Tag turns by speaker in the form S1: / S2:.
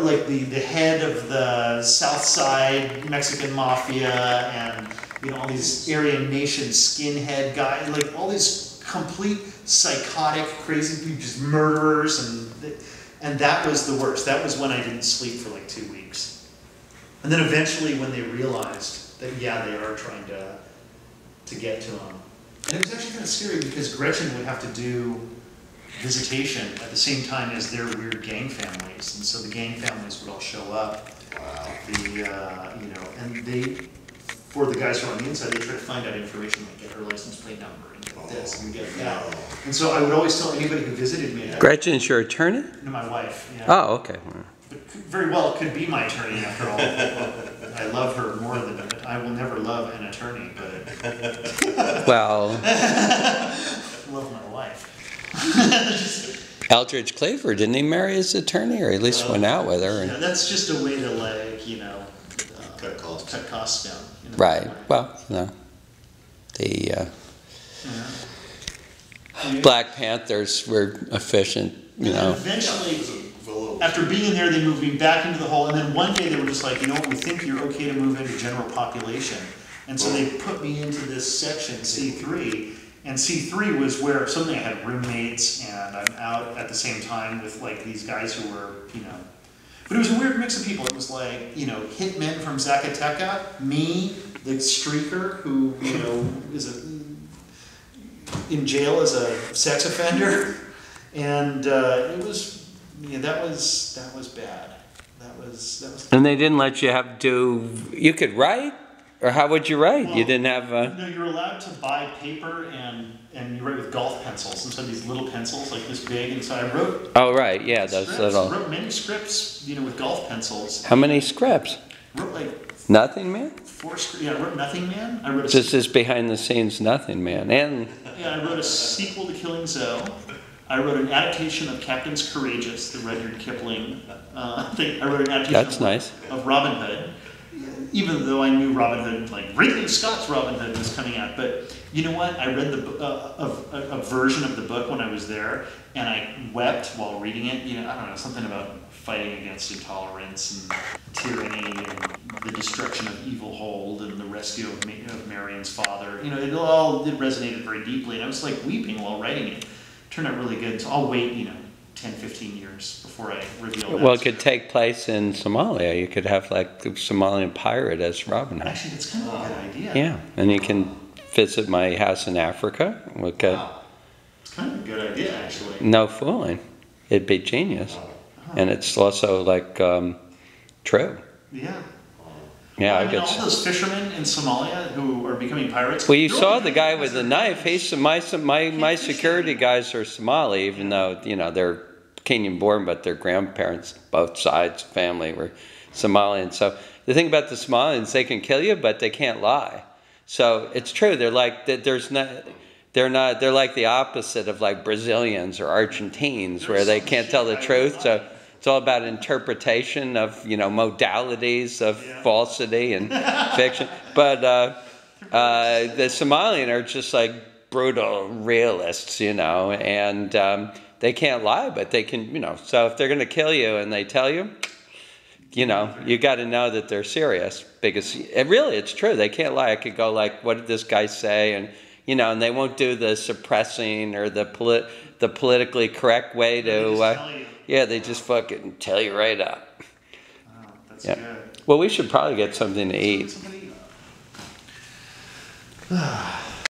S1: like the head of the South Side Mexican Mafia, and all these Aryan Nation skinhead guys, like all these complete psychotic, crazy people, just murderers, and that was the worst. That was when I didn't sleep for like 2 weeks. And then eventually when they realized that, yeah, they are trying to get to him. And it was actually kind of scary because Gretchen would have to do visitation at the same time as their weird gang families, and so the gang families would all show up. Wow. And they, for the guys who are on the inside, they try to find out information, like get her license plate number and get this and get that. And so I would always tell anybody who visited me.
S2: Gretchen's your attorney?
S1: No, my wife. Yeah.
S2: Oh, okay.
S1: But very well could be my attorney after all. I love her more than I will never love an attorney, but
S2: well,
S1: love my wife.
S2: Eldridge Cleaver, didn't he marry his attorney, or at least went out with her?
S1: Yeah, that's just a way to, like, cut costs down.
S2: Right. Well, the Black Panthers were efficient,
S1: And eventually, after being in there, they moved me back into the hole, and then one day they were just like, we think you're okay to move into general population. And so they put me into this section, C3, and C3 was where suddenly I had roommates, and I'm out at the same time with like these guys who were, but it was a weird mix of people. It was like, hitmen from Zacatecas, me, the streaker who, is in jail as a sex offender, and it was, that was bad. That was.
S2: And they didn't let you you could write? Or how would you write?
S1: Well,
S2: you didn't have
S1: No, you're allowed to buy paper and you write with golf pencils. And so these little pencils, like this big, and so I wrote.
S2: Oh, right, yeah, those little.
S1: I wrote many scripts, with golf pencils.
S2: How many scripts?
S1: I wrote like.
S2: Nothing Man?
S1: 4 scripts. Yeah, I wrote Nothing Man. I wrote
S2: This is behind the scenes Nothing Man. And.
S1: Yeah, I wrote a sequel to Killing Zoe. I wrote an adaptation of Captain's Courageous, the Rudyard Kipling thing. I wrote an adaptation of Robin Hood. Even though I knew Robin Hood, like Ridley Scott's Robin Hood was coming out, but you know what? I read a version of the book when I was there, and I wept while reading it. I don't know, something about fighting against intolerance and tyranny and the destruction of Evil Hold and the rescue of Marion's father. It resonated very deeply, and I was like weeping while writing it. It turned out really good, so I'll wait, 10, 15 years before I reveal that.
S2: Well, it could take place in Somalia. You could have like the Somalian pirate as Robin Hood.
S1: Actually, that's kind of a good idea.
S2: Yeah, and you can visit my house in Africa.
S1: Wow. It's kind of a good idea, actually.
S2: No fooling. It'd be genius. And it's also like true.
S1: Yeah.
S2: Yeah,
S1: all those fishermen in Somalia who are becoming pirates.
S2: Well, you saw the guy with the knife. My security guys are Somali, even though they're Kenyan-born, but their grandparents, both sides, family, were Somalian. So the thing about the Somalians, they can kill you, but they can't lie. So it's true. They're like they're like the opposite of like Brazilians or Argentines, where they can't tell the truth. So it's all about interpretation of modalities of falsity and fiction. But the Somalian are just like brutal realists, and they can't lie, but they can, So if they're going to kill you and they tell you, you got to know that they're serious, because it's true. They can't lie. I could go like, what did this guy say? And and they won't do the suppressing or the politically correct way to. Yeah, they just fucking tell you right up.
S1: Wow, that's good.
S2: Well, we should probably get something to eat.